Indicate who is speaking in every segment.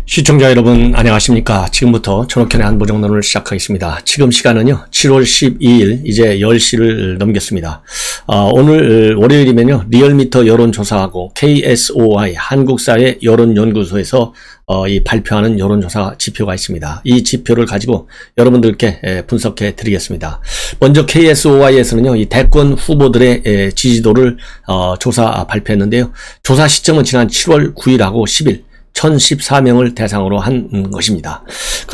Speaker 1: 시청자 여러분 안녕하십니까. 지금부터 전옥현의 안보정론을 시작하겠습니다. 지금 시간은요 7월 12일 이제 10시를 넘겼습니다. 오늘 월요일이면요 리얼미터 여론조사하고 KSOI 한국사회 여론연구소에서 이 발표하는 여론조사 지표가 있습니다. 이 지표를 가지고 여러분들께 분석해 드리겠습니다. 먼저 KSOI에서는요 이 대권 후보들의 지지도를 조사 발표했는데요. 조사 시점은 지난 7월 9일하고 10일 1014명을 대상으로 한 것입니다.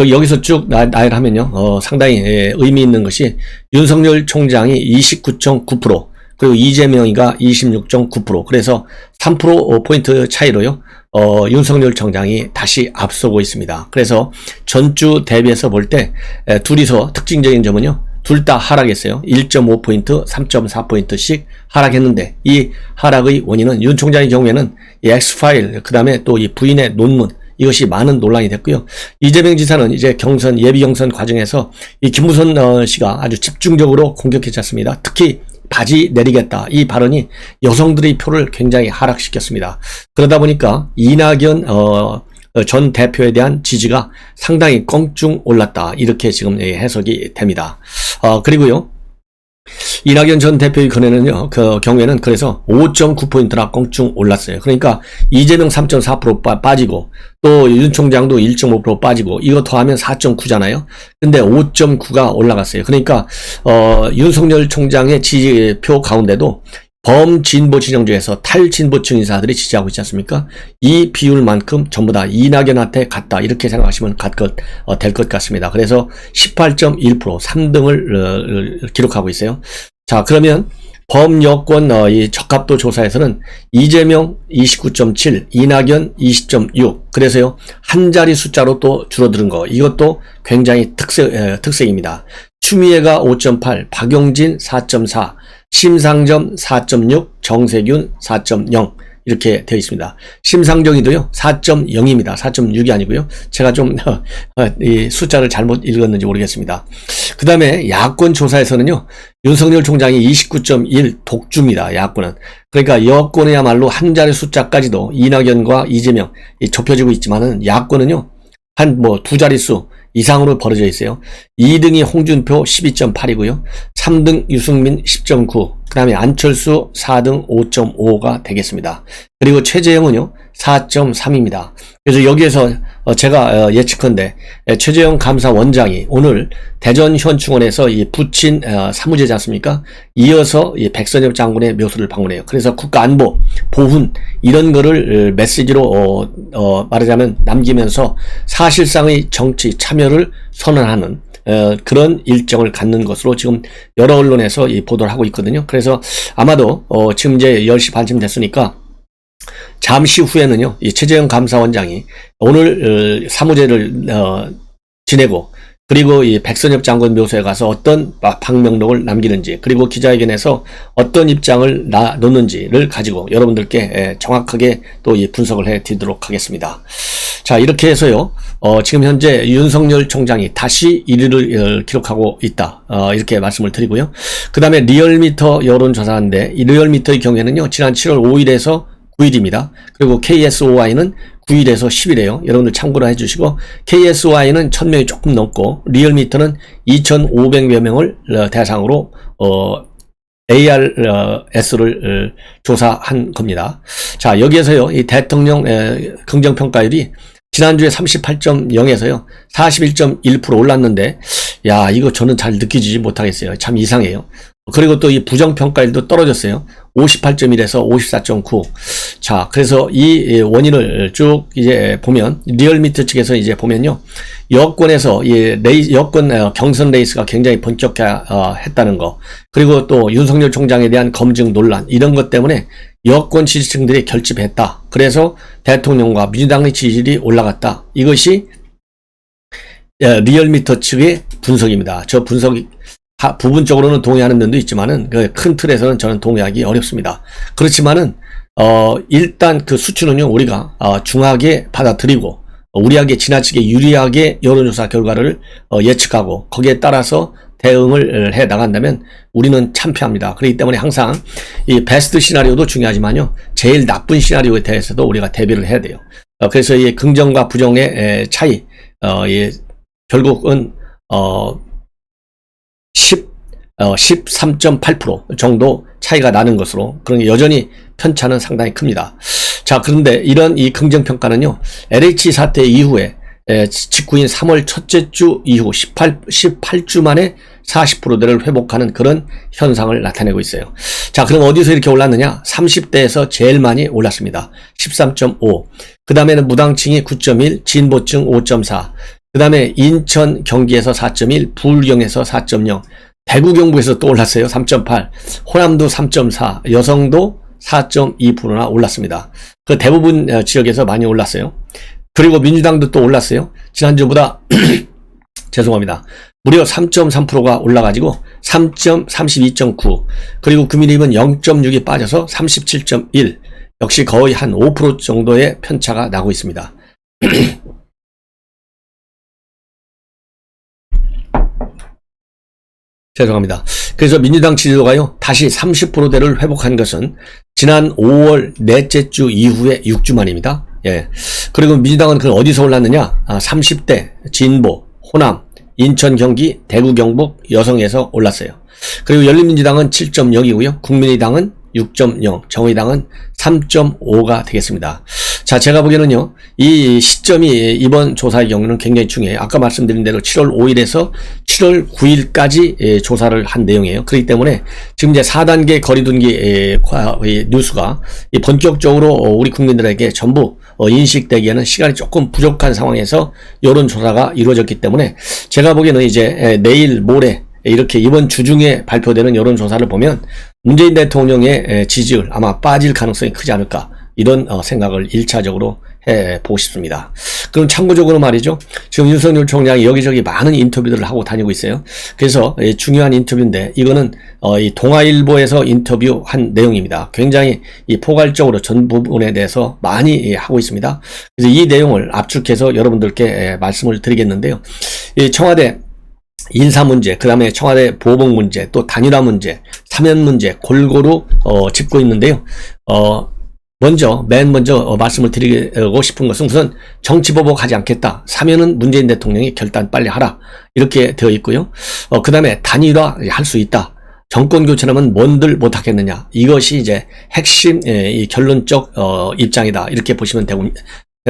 Speaker 1: 여기서 쭉 나열하면요, 상당히 의미 있는 것이 윤석열 총장이 29.9%, 그리고 이재명이가 26.9%, 그래서 3%포인트 차이로요, 윤석열 총장이 다시 앞서고 있습니다. 그래서 전주 대비해서 볼 때, 둘이서 특징적인 점은요, 둘 다 하락했어요. 1.5포인트, 3.4포인트씩 하락했는데 이 하락의 원인은 윤 총장의 경우에는 이 X파일, 그 다음에 또 이 부인의 논문, 이것이 많은 논란이 됐고요. 이재명 지사는 이제 예비 경선 과정에서 이 김무성 씨가 아주 집중적으로 공격했지 않습니다. 특히 바지 내리겠다. 이 발언이 여성들의 표를 굉장히 하락시켰습니다. 그러다 보니까 이낙연 전 대표에 대한 지지가 상당히 껑충 올랐다. 이렇게 지금 해석이 됩니다. 그리고요. 이낙연 전 대표의 경우에는 그래서 5.9포인트나 껑충 올랐어요. 그러니까 이재명 3.4% 빠지고 또 윤 총장도 1.5% 빠지고 이거 더하면 4.9잖아요. 근데 5.9가 올라갔어요. 그러니까 윤석열 총장의 지지표 가운데도 범진보 진영 중에서 탈진보층 인사들이 지지하고 있지 않습니까? 이 비율만큼 전부 다 이낙연한테 갔다. 이렇게 생각하시면 될 것 같습니다. 그래서 18.1% 3등을 기록하고 있어요. 자, 그러면 범여권 이 적합도 조사에서는 이재명 29.7, 이낙연 20.6. 그래서요, 한 자리 숫자로 또 줄어드는 거. 이것도 굉장히 특색입니다. 추미애가 5.8, 박용진 4.4, 심상정 4.6, 정세균 4.0 이렇게 되어 있습니다. 심상정이도요 4.0입니다. 4.6이 아니고요. 제가 좀 이 숫자를 잘못 읽었는지 모르겠습니다. 그 다음에 야권 조사에서는요 윤석열 총장이 29.1 독주입니다. 야권은. 그러니까 여권이야말로 한 자리 숫자까지도 이낙연과 이재명 좁혀지고 있지만은 야권은요 한 두 자릿수 이상으로 벌어져 있어요. 2등이 홍준표 12.8이고요. 3등 유승민 10.9, 그 다음에 안철수 4등 5.5가 되겠습니다. 그리고 최재형은요 4.3입니다. 그래서 여기에서 제가 예측컨대 최재형 감사원장이 오늘 대전 현충원에서 이 부친 사무제지 않습니까? 이어서 이 백선엽 장군의 묘소를 방문해요. 그래서 국가안보, 보훈 이런 거를 메시지로 말하자면 남기면서 사실상의 정치 참여를 선언하는 그런 일정을 갖는 것으로 지금 여러 언론에서 이 보도를 하고 있거든요. 그래서 아마도 지금 이제 10시 반쯤 됐으니까 잠시 후에는요, 이 최재형 감사원장이 오늘 사무제를 지내고 그리고 이 백선엽 장군 묘소에 가서 어떤 방명록을 남기는지 그리고 기자회견에서 어떤 입장을 놓는지를 가지고 여러분들께 정확하게 또 이 분석을 해 드리도록 하겠습니다. 자, 이렇게 해서요, 지금 현재 윤석열 총장이 다시 1위를 기록하고 있다. 이렇게 말씀을 드리고요. 그 다음에 리얼미터 여론조사인데 이 리얼미터의 경우에는요, 지난 7월 5일에서 9일입니다. 그리고 KSOI는 9일에서 10일이에요. 여러분들 참고로 해주시고 KSOI는 1000명이 조금 넘고 리얼미터는 2500여 명을 대상으로 ARS를 조사한 겁니다. 자, 여기에서요 이 대통령 긍정평가율이 지난주에 38.0에서요 41.1% 올랐는데 야, 이거 저는 잘 느끼지 못하겠어요. 참 이상해요. 그리고 또 이 부정평가율도 떨어졌어요. 58.1에서 54.9. 자, 그래서 이 원인을 쭉 이제 보면, 리얼미터 측에서 이제 보면요. 여권에서 여권 경선 레이스가 굉장히 본격화했다는 거. 그리고 또 윤석열 총장에 대한 검증 논란, 이런 것 때문에 여권 지지층들이 결집했다. 그래서 대통령과 민주당의 지지율이 올라갔다. 이것이 리얼미터 측의 분석입니다. 저 분석이 부분적으로는 동의하는 면도 있지만은 그 큰 틀에서는 저는 동의하기 어렵습니다. 그렇지만은 일단 그 수치는요 우리가 중하게 받아들이고 우리에게 지나치게 유리하게 여론조사 결과를 예측하고 거기에 따라서 대응을 해 나간다면 우리는 참패합니다. 그렇기 때문에 항상 이 베스트 시나리오도 중요하지만요 제일 나쁜 시나리오에 대해서도 우리가 대비를 해야 돼요. 그래서 이 긍정과 부정의 차이, 결국은 13.8% 정도 차이가 나는 것으로, 그러니 여전히 편차는 상당히 큽니다. 자, 그런데 이런 이 긍정평가는요, LH 사태 이후에 직후인 3월 첫째 주 이후 18주 만에 40%대를 회복하는 그런 현상을 나타내고 있어요. 자, 그럼 어디서 이렇게 올랐느냐? 30대에서 제일 많이 올랐습니다. 13.5. 그 다음에는 무당층이 9.1, 진보층 5.4. 그 다음에 인천, 경기에서 4.1, 불경에서 4.0. 대구, 경북에서 또 올랐어요. 3.8. 호남도 3.4. 여성도 4.2%나 올랐습니다. 그 대부분 지역에서 많이 올랐어요. 그리고 민주당도 또 올랐어요. 지난주보다 죄송합니다. 무려 3.3%가 올라가지고 32.9. 그리고 국민의힘은 0.6이 빠져서 37.1. 역시 거의 한 5% 정도의 편차가 나고 있습니다. 죄송합니다. 그래서 민주당 지지도가요, 다시 30%대를 회복한 것은 지난 5월 넷째 주 이후에 6주 만입니다. 예. 그리고 민주당은 그 어디서 올랐느냐? 30대, 진보, 호남, 인천, 경기, 대구, 경북, 여성에서 올랐어요. 그리고 열린민주당은 7.0이고요. 국민의당은 6.0, 정의당은 3.5가 되겠습니다. 자, 제가 보기에는요, 이 시점이 이번 조사의 경우는 굉장히 중요해요. 아까 말씀드린 대로 7월 5일에서 7월 9일까지 조사를 한 내용이에요. 그렇기 때문에 지금 이제 4단계 거리두기 뉴스가 본격적으로 우리 국민들에게 전부 인식되기에는 시간이 조금 부족한 상황에서 여론조사가 이루어졌기 때문에 제가 보기에는 이제 내일, 모레 이렇게 이번 주 중에 발표되는 여론조사를 보면 문재인 대통령의 지지율 아마 빠질 가능성이 크지 않을까, 이런 생각을 1차적으로 해보고 싶습니다. 그럼 참고적으로 말이죠, 지금 윤석열 총장이 여기저기 많은 인터뷰들을 하고 다니고 있어요. 그래서 중요한 인터뷰인데, 이거는 이 동아일보에서 인터뷰한 내용입니다. 굉장히 이 포괄적으로 전 부분에 대해서 많이 하고 있습니다. 그래서 이 내용을 압축해서 여러분들께 말씀을 드리겠는데요. 이 청와대 인사 문제, 그 다음에 청와대 보복 문제, 또 단일화 문제, 사면 문제 골고루 짚고 있는데요. 맨 먼저 말씀을 드리고 싶은 것은 우선 정치보복하지 않겠다. 사면은 문재인 대통령이 결단 빨리 하라. 이렇게 되어 있고요. 그 다음에 단일화 할 수 있다. 정권 교체하면 뭔들 못하겠느냐. 이것이 이제 핵심 이 결론적 입장이다. 이렇게 보시면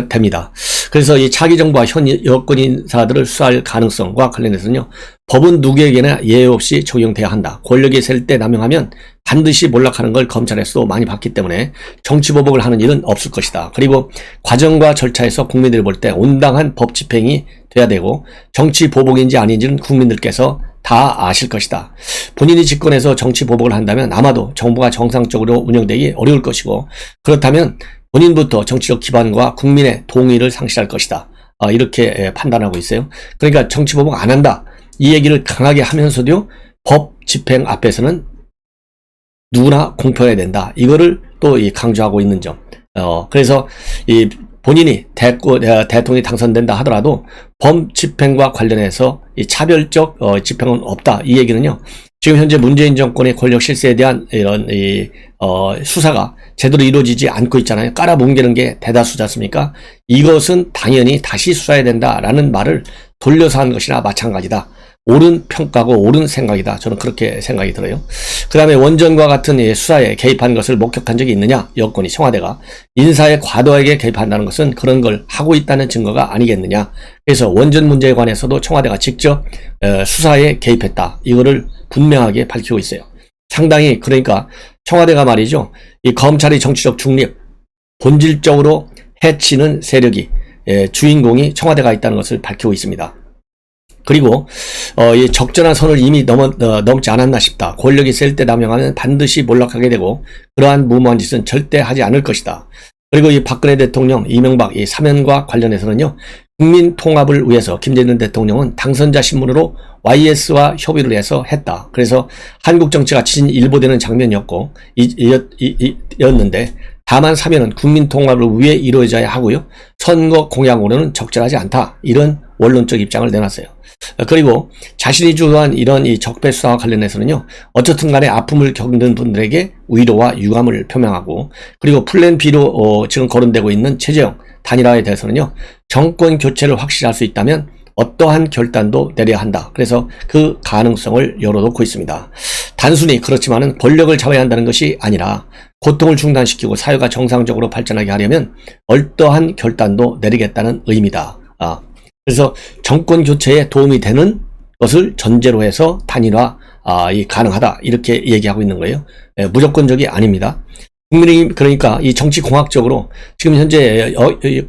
Speaker 1: 됩니다. 그래서 이 차기 정부와 현 여권 인사들을 수사할 가능성과 관련해서는요, 법은 누구에게나 예외 없이 적용돼야 한다. 권력이 셀 때 남용하면 반드시 몰락하는 걸 검찰에서도 많이 봤기 때문에 정치보복을 하는 일은 없을 것이다. 그리고 과정과 절차에서 국민들이 볼 때 온당한 법 집행이 돼야 되고, 정치보복인지 아닌지는 국민들께서 다 아실 것이다. 본인이 집권해서 정치보복을 한다면 아마도 정부가 정상적으로 운영되기 어려울 것이고, 그렇다면 본인부터 정치적 기반과 국민의 동의를 상실할 것이다. 이렇게 판단하고 있어요. 그러니까 정치보복 안 한다. 이 얘기를 강하게 하면서도 법 집행 앞에서는 누구나 공평해야 된다. 이거를 또 강조하고 있는 점. 그래서 이 본인이 대통령이 당선된다 하더라도 법 집행과 관련해서 이 차별적 집행은 없다. 이 얘기는요, 지금 현재 문재인 정권의 권력 실세에 대한 이런 수사가 제대로 이루어지지 않고 있잖아요. 깔아뭉개는 게 대다수지 않습니까? 이것은 당연히 다시 수사해야 된다라는 말을 돌려서 한 것이나 마찬가지다. 옳은 평가고 옳은 생각이다. 저는 그렇게 생각이 들어요. 그 다음에 원전과 같은 수사에 개입한 것을 목격한 적이 있느냐? 여권이, 청와대가 인사에 과도하게 개입한다는 것은 그런 걸 하고 있다는 증거가 아니겠느냐? 그래서 원전 문제에 관해서도 청와대가 직접 수사에 개입했다. 이거를 분명하게 밝히고 있어요. 상당히, 그러니까 청와대가 말이죠, 이 검찰의 정치적 중립, 본질적으로 해치는 세력이 주인공이 청와대가 있다는 것을 밝히고 있습니다. 그리고 이 적절한 선을 이미 넘지 않았나 싶다. 권력이 셀 때 남용하면 반드시 몰락하게 되고 그러한 무모한 짓은 절대 하지 않을 것이다. 그리고 이 박근혜 대통령, 이명박 이 사면과 관련해서는요, 국민 통합을 위해서 김대중 대통령은 당선자 신문으로 YS와 협의를 해서 했다. 그래서 한국 정치가 진일보되는 장면이었고 였는데, 다만 사면은 국민 통합을 위해 이루어져야 하고요, 선거 공약으로는 적절하지 않다. 이런 원론적 입장을 내놨어요. 그리고 자신이 주도한 이런 이 적폐 수사와 관련해서는요, 어쨌든 간에 아픔을 겪는 분들에게 위로와 유감을 표명하고, 그리고 플랜 B로 지금 거론되고 있는 최재형 단일화에 대해서는요, 정권 교체를 확실할 수 있다면 어떠한 결단도 내려야 한다. 그래서 그 가능성을 열어놓고 있습니다. 단순히 그렇지만은 권력을 잡아야 한다는 것이 아니라 고통을 중단시키고 사회가 정상적으로 발전하게 하려면 어떠한 결단도 내리겠다는 의미다. 그래서 정권 교체에 도움이 되는 것을 전제로 해서 단일화 가능하다. 이렇게 얘기하고 있는 거예요. 무조건적이 아닙니다. 국민의힘, 그러니까 이 정치공학적으로 지금 현재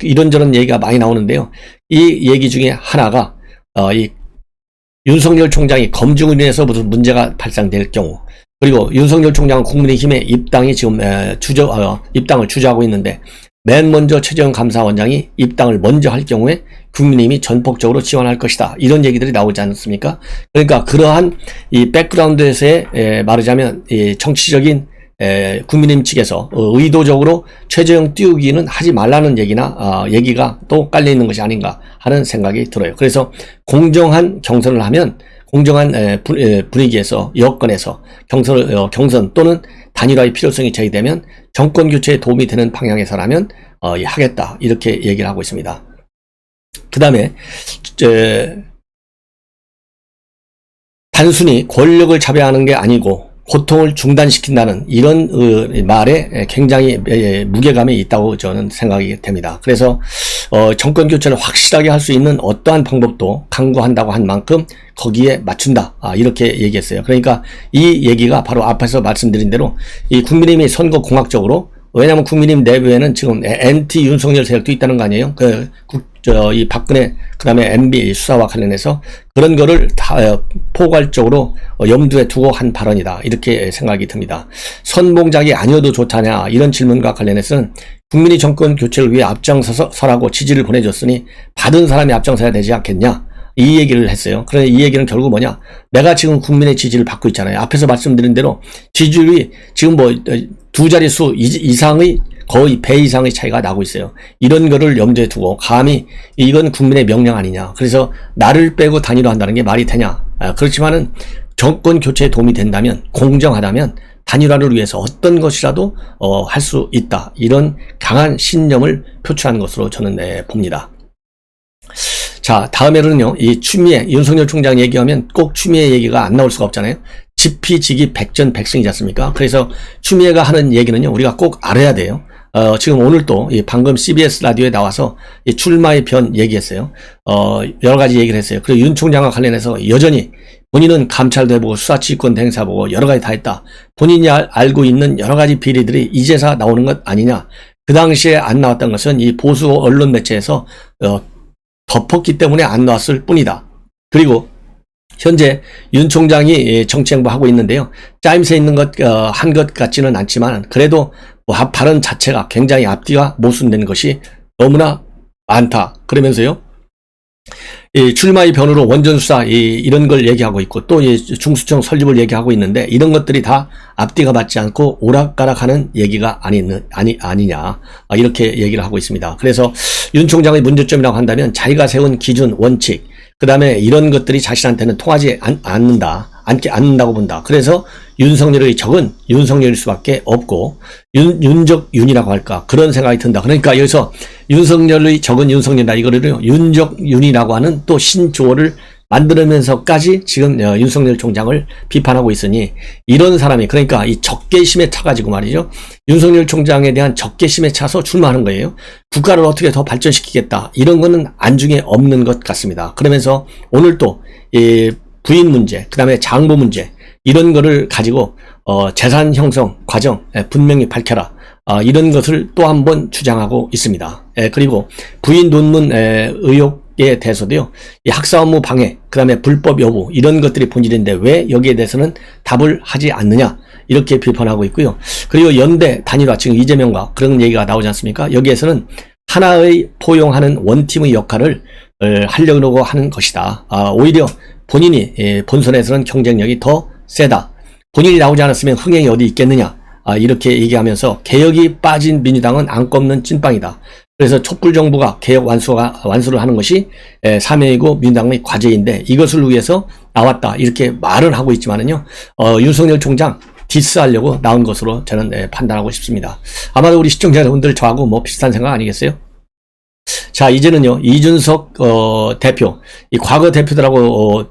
Speaker 1: 이런저런 얘기가 많이 나오는데요. 이 얘기 중에 하나가 이 윤석열 총장이 검증으로 인해서 무슨 문제가 발생될 경우, 그리고 윤석열 총장은 국민의힘의 입당이 지금 입당을 주저하고 있는데, 맨 먼저 최재형 감사원장이 입당을 먼저 할 경우에 국민의힘이 전폭적으로 지원할 것이다. 이런 얘기들이 나오지 않습니까? 그러니까 그러한 이 백그라운드에서의 말하자면 이 정치적인 국민의힘 측에서 의도적으로 최재형 띄우기는 하지 말라는 얘기가 또 깔려 있는 것이 아닌가 하는 생각이 들어요. 그래서 공정한 경선을 하면 공정한 분위기에서 여건에서 경선 또는 단일화의 필요성이 제기되면 정권 교체에 도움이 되는 방향에서라면 하겠다, 이렇게 얘기를 하고 있습니다. 그 다음에 단순히 권력을 잡아야 하는 게 아니고 고통을 중단시킨다는 이런 말에 굉장히 무게감이 있다고 저는 생각이 됩니다. 그래서 정권 교체를 확실하게 할 수 있는 어떠한 방법도 강구한다고 한 만큼 거기에 맞춘다, 이렇게 얘기했어요. 그러니까 이 얘기가 바로 앞에서 말씀드린 대로 이 국민의힘이 선거 공학적으로, 왜냐하면 국민의힘 내부에는 지금 NT 윤석열 세력도 있다는 거 아니에요? 이 박근혜, 그 다음에 MB 수사와 관련해서 그런 거를 다 포괄적으로 염두에 두고 한 발언이다, 이렇게 생각이 듭니다. 선봉작이 아니어도 좋다냐, 이런 질문과 관련해서는 국민이 정권 교체를 위해 앞장서라고 지지를 보내줬으니 받은 사람이 앞장서야 되지 않겠냐, 이 얘기를 했어요. 그런데 이 얘기는 결국 뭐냐, 내가 지금 국민의 지지를 받고 있잖아요. 앞에서 말씀드린 대로 지지율이 지금 두 자릿수 이상의, 거의 배 이상의 차이가 나고 있어요. 이런 거를 염두에 두고 감히 이건 국민의 명령 아니냐, 그래서 나를 빼고 단일화한다는 게 말이 되냐. 그렇지만은 정권 교체에 도움이 된다면, 공정하다면 단일화를 위해서 어떤 것이라도 할 수 있다, 이런 강한 신념을 표출하는 것으로 저는 봅니다. 자, 다음에는요, 이 추미애, 윤석열 총장 얘기하면 꼭 추미애 얘기가 안 나올 수가 없잖아요. 지피지기 백전백승이지 않습니까? 그래서 추미애가 하는 얘기는요, 우리가 꼭 알아야 돼요. 지금 오늘 또 방금 CBS 라디오에 나와서 이 출마의 변 얘기했어요. 여러 가지 얘기를 했어요. 그리고 윤 총장과 관련해서 여전히 본인은 감찰도 해보고 수사지휘권도 행사해보고 여러 가지 다 했다. 본인이 알고 있는 여러 가지 비리들이 이제서 나오는 것 아니냐. 그 당시에 안 나왔던 것은 이 보수 언론 매체에서 덮었기 때문에 안 나왔을 뿐이다. 그리고 현재 윤 총장이 정치행보하고 있는데요. 짜임새 있는 한 것 같지는 않지만 그래도 발언 자체가 굉장히 앞뒤가 모순되는 것이 너무나 많다. 그러면서요, 출마의 변으로 원전수사 이런 걸 얘기하고 있고, 또 중수청 설립을 얘기하고 있는데, 이런 것들이 다 앞뒤가 맞지 않고 오락가락하는 얘기가 아니냐, 이렇게 얘기를 하고 있습니다. 그래서 윤 총장의 문제점이라고 한다면 자기가 세운 기준, 원칙, 그 다음에 이런 것들이 자신한테는 통하지 않는다고 본다. 그래서 윤석열의 적은 윤석열일 수밖에 없고, 윤적윤이라고 할까, 그런 생각이 든다. 그러니까 여기서 윤석열의 적은 윤석열이다, 이거를요, 윤적윤이라고 하는 또 신조어를 만들면서까지 지금 윤석열 총장을 비판하고 있으니, 이런 사람이, 그러니까 이 적개심에 차가지고 말이죠, 윤석열 총장에 대한 적개심에 차서 출마하는 거예요. 국가를 어떻게 더 발전시키겠다, 이런 거는 안중에 없는 것 같습니다. 그러면서 오늘 또 부인 문제, 그 다음에 장모 문제, 이런 거를 가지고 재산 형성 과정 분명히 밝혀라, 이런 것을 또 한 번 주장하고 있습니다. 그리고 부인 논문 의혹에 대해서도요, 이 학사 업무 방해, 그 다음에 불법 여부, 이런 것들이 본질인데 왜 여기에 대해서는 답을 하지 않느냐, 이렇게 비판하고 있고요. 그리고 연대 단일화, 지금 이재명과 그런 얘기가 나오지 않습니까? 여기에서는 하나의 포용하는 원팀의 역할을 하려고 하는 것이다. 오히려 본인이 본선에서는 경쟁력이 더 세다. 본인이 나오지 않았으면 흥행이 어디 있겠느냐. 이렇게 얘기하면서 개혁이 빠진 민주당은 안 꺾는 찐빵이다. 그래서 촛불 정부가 개혁 완수를 하는 것이 사명이고 민주당의 과제인데 이것을 위해서 나왔다 이렇게 말은 하고 있지만은요, 윤석열 총장 디스하려고 나온 것으로 저는 판단하고 싶습니다. 아마도 우리 시청자 여러분들 저하고 뭐 비슷한 생각 아니겠어요? 자, 이제는요, 이준석 대표, 이 과거 대표들하고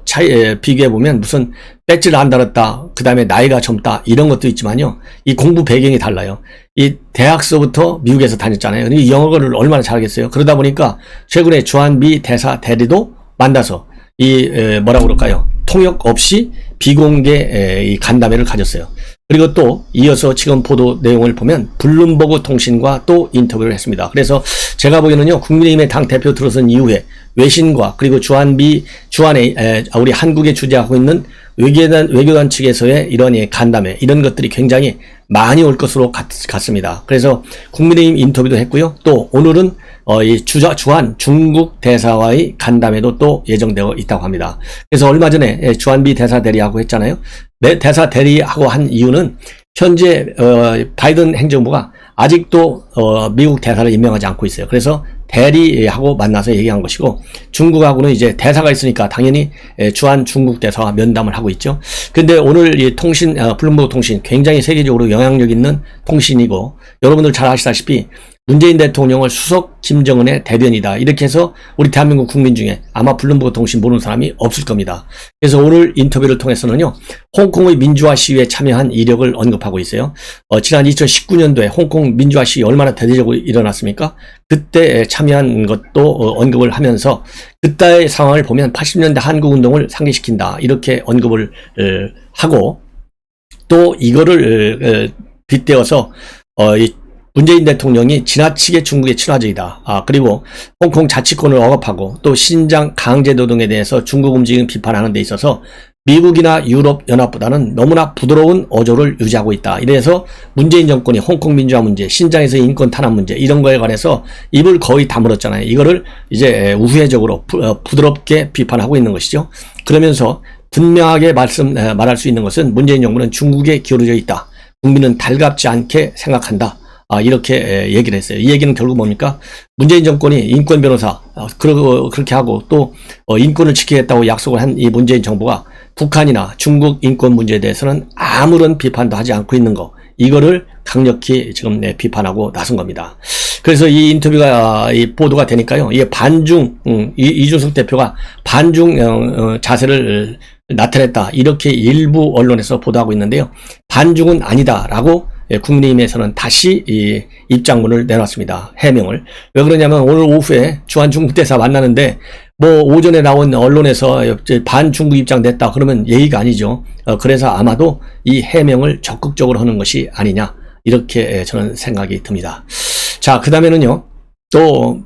Speaker 1: 비교해 보면 무슨 배지를 안 달았다, 그 다음에 나이가 젊다 이런 것도 있지만요, 이 공부 배경이 달라요. 이 대학서부터 미국에서 다녔잖아요. 이 영어를 얼마나 잘하겠어요. 그러다 보니까 최근에 주한미 대사 대리도 만나서 이 뭐라고 그럴까요? 통역 없이 비공개 이 간담회를 가졌어요. 그리고 또 이어서 지금 보도 내용을 보면 블룸버그 통신과 또 인터뷰를 했습니다. 그래서 제가 보기에는요, 국민의힘의 당 대표 들어선 이후에 외신과 그리고 주한에 우리 한국에 주재하고 있는 외교단 측에서의 이런 간담회 이런 것들이 굉장히 많이 올 것으로 같습니다. 그래서 국민의힘 인터뷰도 했고요. 또 오늘은 이 주한 중국 대사와의 간담회도 또 예정되어 있다고 합니다. 그래서 얼마 전에 주한미 대사 대리하고 했잖아요. 대사 대리하고 한 이유는 현재 바이든 행정부가 아직도 미국 대사를 임명하지 않고 있어요. 그래서 대리하고 만나서 얘기한 것이고, 중국하고는 이제 대사가 있으니까 당연히 주한 중국 대사와 면담을 하고 있죠. 근데 오늘 이 블룸버그 통신 굉장히 세계적으로 영향력 있는 통신이고, 여러분들 잘 아시다시피 문재인 대통령을 수석 김정은의 대변이다 이렇게 해서 우리 대한민국 국민 중에 아마 블룸버그 통신 모르는 사람이 없을 겁니다. 그래서 오늘 인터뷰를 통해서는요, 홍콩의 민주화 시위에 참여한 이력을 언급하고 있어요. 지난 2019년도에 홍콩 민주화 시위 얼마나 대대적으로 일어났습니까? 그때 참여한 것도 언급을 하면서 그때의 상황을 보면 80년대 한국운동을 상기시킨다 이렇게 언급을 하고, 또 이거를 빗대어서 문재인 대통령이 지나치게 중국의 친화적이다. 그리고 홍콩 자치권을 억압하고 또 신장 강제노동에 대해서 중국 움직임 비판하는 데 있어서 미국이나 유럽 연합보다는 너무나 부드러운 어조를 유지하고 있다. 이래서 문재인 정권이 홍콩 민주화 문제, 신장에서 인권 탄압 문제 이런 거에 관해서 입을 거의 다물었잖아요. 이거를 이제 우회적으로 부드럽게 비판하고 있는 것이죠. 그러면서 분명하게 말할 수 있는 것은 문재인 정부는 중국에 기울어져 있다. 국민은 달갑지 않게 생각한다. 이렇게 얘기를 했어요. 이 얘기는 결국 뭡니까? 문재인 정권이 인권 변호사, 그렇게 하고 또 인권을 지키겠다고 약속을 한 이 문재인 정부가 북한이나 중국 인권 문제에 대해서는 아무런 비판도 하지 않고 있는 거, 이거를 강력히 지금 비판하고 나선 겁니다. 그래서 이 인터뷰가 보도가 되니까요, 이게 이준석 대표가 반중 자세를 나타냈다 이렇게 일부 언론에서 보도하고 있는데요, 반중은 아니다라고 국민의힘에서는 다시 이 입장문을 내놨습니다. 해명을. 왜 그러냐면 오늘 오후에 주한 중국 대사 만나는데 뭐 오전에 나온 언론에서 반중국 입장 냈다 그러면 예의가 아니죠. 그래서 아마도 이 해명을 적극적으로 하는 것이 아니냐 이렇게 저는 생각이 듭니다. 자, 그 다음에는요, 또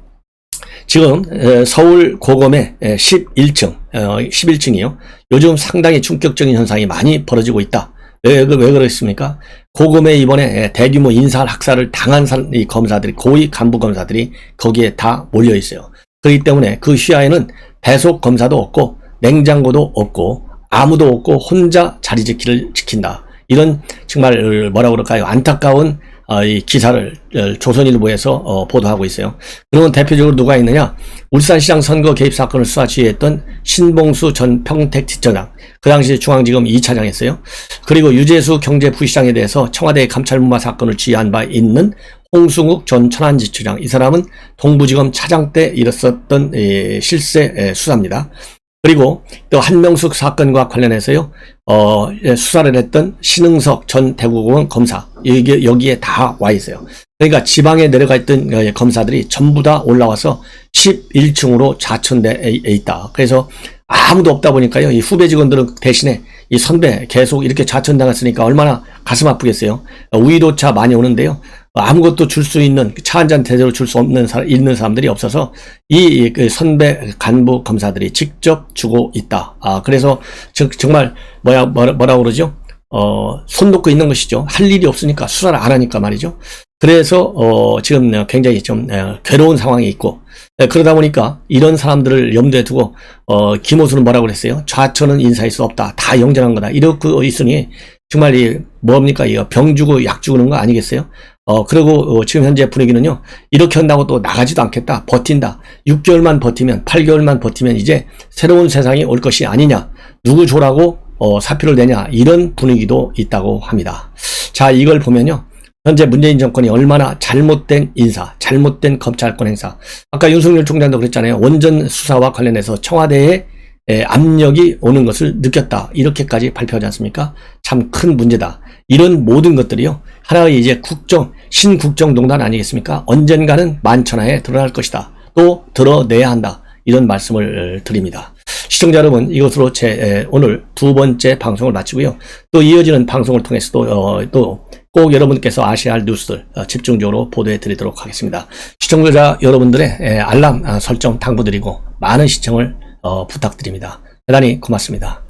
Speaker 1: 지금 서울 고검의 11층이요. 요즘 상당히 충격적인 현상이 많이 벌어지고 있다. 왜 그렇습니까? 고검에 이번에 대규모 인사 학살을 당한 이 검사들이, 고위 간부 검사들이 거기에 다 몰려 있어요. 그렇기 때문에 그 시야에는 배속 검사도 없고 냉장고도 없고 아무도 없고 혼자 자리 지킨다. 이런 정말 뭐라고 그럴까요? 안타까운 이 기사를 조선일보에서 보도하고 있어요. 그러면 대표적으로 누가 있느냐? 울산시장 선거 개입 사건을 수사 지휘했던 신봉수 전 평택지청장, 그 당시 중앙지검 2차장이었어요. 그리고 유재수 경제부시장에 대해서 청와대 감찰무마 사건을 지휘한 바 있는 홍승욱 전 천안지청장, 이 사람은 동부지검 차장 때 일었었던 실세 수사입니다. 그리고 또 한명숙 사건과 관련해서요, 수사를 했던 신흥석 전 대구공원 검사, 여기에 다 와 있어요. 그러니까 지방에 내려가 있던 검사들이 전부 다 올라와서 11층으로 좌천돼 있다. 그래서 아무도 없다 보니까요, 이 후배 직원들은 대신에 이 선배 계속 이렇게 좌천당했으니까 얼마나 가슴 아프겠어요. 우유도차 많이 오는데요, 아무것도 줄 수 있는, 차 한 잔 제대로 줄 수 있는 사람들이 없어서 이 선배 간부 검사들이 직접 주고 있다. 그래서 정말 뭐라고 그러죠? 손 놓고 있는 것이죠. 할 일이 없으니까, 수사를 안 하니까 말이죠. 그래서 지금 굉장히 좀 괴로운 상황이 있고, 그러다 보니까 이런 사람들을 염두에 두고 김호수는 뭐라고 그랬어요? 좌천은 인사할 수 없다. 다 영전한 거다. 이렇게 있으니 정말 뭡니까? 이거 병 주고 약 주는 거 아니겠어요? 그리고 지금 현재 분위기는요, 이렇게 한다고 또 나가지도 않겠다, 버틴다, 6개월만 버티면, 8개월만 버티면 이제 새로운 세상이 올 것이 아니냐, 누구 줘라고 사표를 내냐, 이런 분위기도 있다고 합니다. 자, 이걸 보면요, 현재 문재인 정권이 얼마나 잘못된 인사, 잘못된 검찰권 행사, 아까 윤석열 총장도 그랬잖아요. 원전 수사와 관련해서 청와대에 압력이 오는 것을 느꼈다, 이렇게까지 발표하지 않습니까? 참 큰 문제다. 이런 모든 것들이요, 하나의 이제 신국정농단 아니겠습니까? 언젠가는 만천하에 드러날 것이다. 또 드러내야 한다. 이런 말씀을 드립니다. 시청자 여러분, 이것으로 오늘 두 번째 방송을 마치고요. 또 이어지는 방송을 통해서도 또 꼭 여러분께서 아셔야 할 뉴스들 집중적으로 보도해 드리도록 하겠습니다. 시청자 여러분들의 알람 설정 당부드리고 많은 시청을 부탁드립니다. 대단히 고맙습니다.